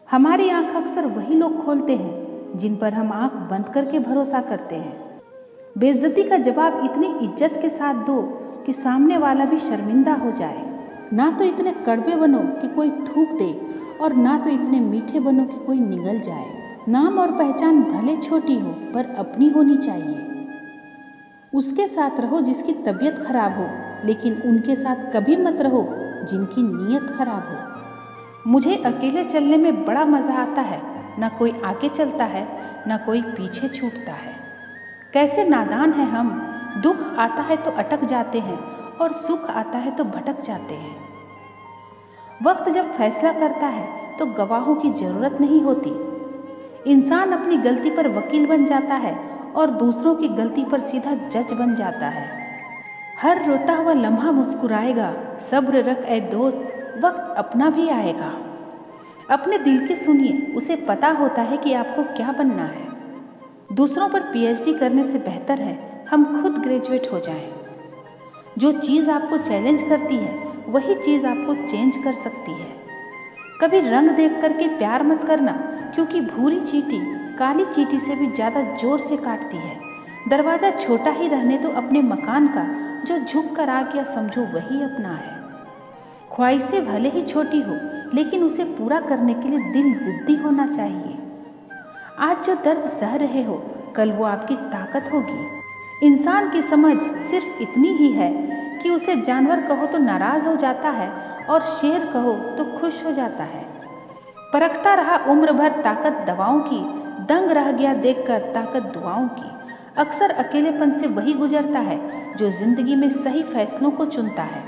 हमारी आंख अक्सर वही लोग खोलते हैं जिन पर हम आंख बंद करके भरोसा करते हैं। बेइज्जती का जवाब इतनी इज्जत के साथ दो कि सामने वाला भी शर्मिंदा हो जाए। ना तो इतने कड़वे बनो कि कोई थूक दे और ना तो इतने मीठे बनो कि कोई निगल जाए। नाम और पहचान भले छोटी हो पर अपनी होनी चाहिए। उसके साथ रहो जिसकी तबीयत खराब हो, लेकिन उनके साथ कभी मत रहो जिनकी नीयत खराब हो। मुझे अकेले चलने में बड़ा मज़ा आता है। ना कोई आगे चलता है, ना कोई पीछे छूटता है। कैसे नादान हैं हम। दुख आता है तो अटक जाते हैं और सुख आता है तो भटक जाते हैं। वक्त जब फैसला करता है तो गवाहों की ज़रूरत नहीं होती। इंसान अपनी गलती पर वकील बन जाता है और दूसरों की गलती पर सीधा जज बन जाता है। हर रोता हुआ लम्हा मुस्कुराएगा, सब्र रख ए दोस्त, वक्त अपना भी आएगा। अपने दिल की सुनिए, उसे पता होता है कि आपको क्या बनना है। दूसरों पर पीएचडी करने से बेहतर है हम खुद ग्रेजुएट हो जाएं। जो चीज़ आपको चैलेंज करती है वही चीज़ आपको चेंज कर सकती है। कभी रंग देख करके प्यार मत करना, क्योंकि भूरी चींटी काली चींटी से भी ज़्यादा जोर से काटती है। दरवाज़ा छोटा ही रहने दो अपने मकान का, जो झुक कर आ गया समझो वही अपना है। ख्वाहिशें भले ही छोटी हो, लेकिन उसे पूरा करने के लिए दिल जिद्दी होना चाहिए। आज जो दर्द सह रहे हो, कल वो आपकी ताकत होगी। इंसान की समझ सिर्फ इतनी ही है कि उसे जानवर कहो तो नाराज़ हो जाता है और शेर कहो तो खुश हो जाता है। परखता रहा उम्र भर ताकत दवाओं की, दंग रह गया देखकर ताकत दुआओं की। अक्सर अकेलेपन से वही गुजरता है जो जिंदगी में सही फैसलों को चुनता है।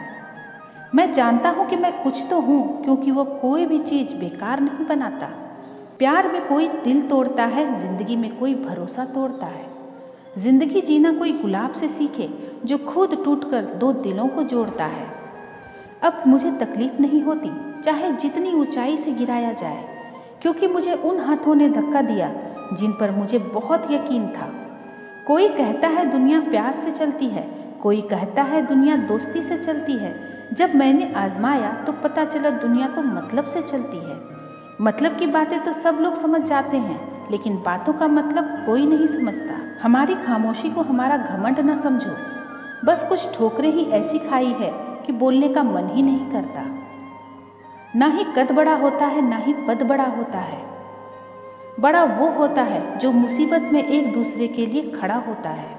मैं जानता हूँ कि मैं कुछ तो हूँ, क्योंकि वो कोई भी चीज़ बेकार नहीं बनाता। प्यार में कोई दिल तोड़ता है, जिंदगी में कोई भरोसा तोड़ता है। जिंदगी जीना कोई गुलाब से सीखे जो खुद टूटकर दो दिलों को जोड़ता है। अब मुझे तकलीफ नहीं होती चाहे जितनी ऊंचाई से गिराया जाए, क्योंकि मुझे उन हाथों ने धक्का दिया जिन पर मुझे बहुत यकीन था। कोई कहता है दुनिया प्यार से चलती है, कोई कहता है दुनिया दोस्ती से चलती है। जब मैंने आजमाया तो पता चला दुनिया तो मतलब से चलती है। मतलब की बातें तो सब लोग समझ जाते हैं, लेकिन बातों का मतलब कोई नहीं समझता। हमारी खामोशी को हमारा घमंड ना समझो, बस कुछ ठोकरें ही ऐसी खाई है कि बोलने का मन ही नहीं करता। ना ही कद बड़ा होता है, ना ही पद बड़ा होता है। बड़ा वो होता है जो मुसीबत में एक दूसरे के लिए खड़ा होता है।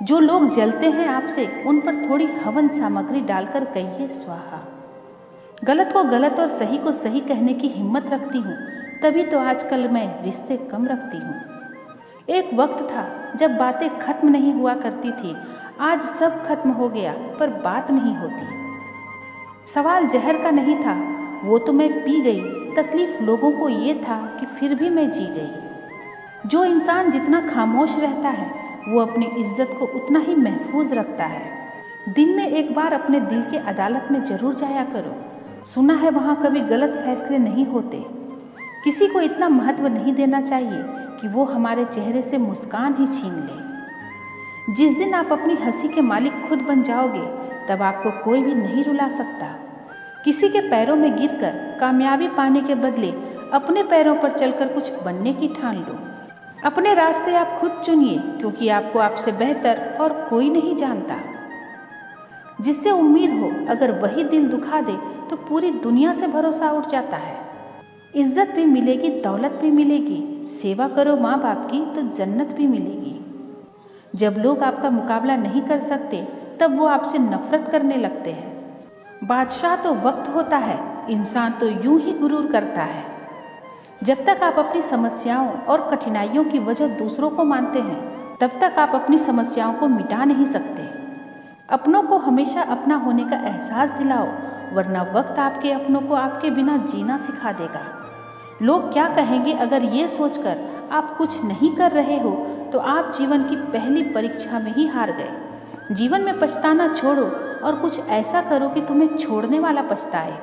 जो लोग जलते हैं आपसे, उन पर थोड़ी हवन सामग्री डालकर कहिए स्वाहा। गलत को गलत और सही को सही कहने की हिम्मत रखती हूँ, तभी तो आजकल मैं रिश्ते कम रखती हूँ। एक वक्त था जब बातें खत्म नहीं हुआ करती थी, आज सब खत्म हो गया पर बात नहीं होती। सवाल जहर का नहीं था, वो तो मैं पी गई। तकलीफ लोगों को ये था कि फिर भी मैं जी गई। जो इंसान जितना खामोश रहता है वो अपनी इज्जत को उतना ही महफूज रखता है। दिन में एक बार अपने दिल के अदालत में जरूर जाया करो। सुना है वहाँ कभी गलत फैसले नहीं होते। किसी को इतना महत्व नहीं देना चाहिए कि वो हमारे चेहरे से मुस्कान ही छीन ले। जिस दिन आप अपनी हंसी के मालिक खुद बन जाओगे, तब आपको कोई भी नहीं रुला सकता। किसी के पैरों में गिरकर कामयाबी पाने के बदले अपने पैरों पर चलकर कुछ बनने की ठान लो। अपने रास्ते आप खुद चुनिए, क्योंकि आपको आपसे बेहतर और कोई नहीं जानता। जिससे उम्मीद हो अगर वही दिल दुखा दे तो पूरी दुनिया से भरोसा उठ जाता है। इज्जत भी मिलेगी, दौलत भी मिलेगी। सेवा करो माँ बाप की तो जन्नत भी मिलेगी। जब लोग आपका मुकाबला नहीं कर सकते, तब वो आपसे नफरत करने लगते हैं। बादशाह तो वक्त होता है, इंसान तो यूं ही गुरूर करता है। जब तक आप अपनी समस्याओं और कठिनाइयों की वजह दूसरों को मानते हैं, तब तक आप अपनी समस्याओं को मिटा नहीं सकते। अपनों को हमेशा अपना होने का एहसास दिलाओ, वरना वक्त आपके अपनों को आपके बिना जीना सिखा देगा। लोग क्या कहेंगे अगर ये सोचकर आप कुछ नहीं कर रहे हो तो आप जीवन की पहली परीक्षा में ही हार गए। जीवन में पछताना छोड़ो और कुछ ऐसा करो कि तुम्हें छोड़ने वाला पछताए।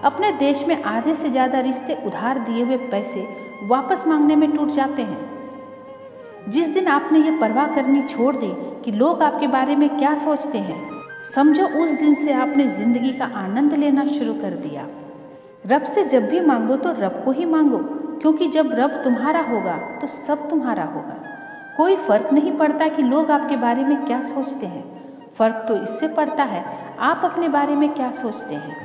अपने देश में आधे से ज़्यादा रिश्ते उधार दिए हुए पैसे वापस मांगने में टूट जाते हैं। जिस दिन आपने ये परवाह करनी छोड़ दी कि लोग आपके बारे में क्या सोचते हैं, समझो उस दिन से आपने जिंदगी का आनंद लेना शुरू कर दिया। रब से जब भी मांगो तो रब को ही मांगो, क्योंकि जब रब तुम्हारा होगा तो सब तुम्हारा होगा। कोई फर्क नहीं पड़ता कि लोग आपके बारे में क्या सोचते हैं, फर्क तो इससे पड़ता है आप अपने बारे में क्या सोचते हैं।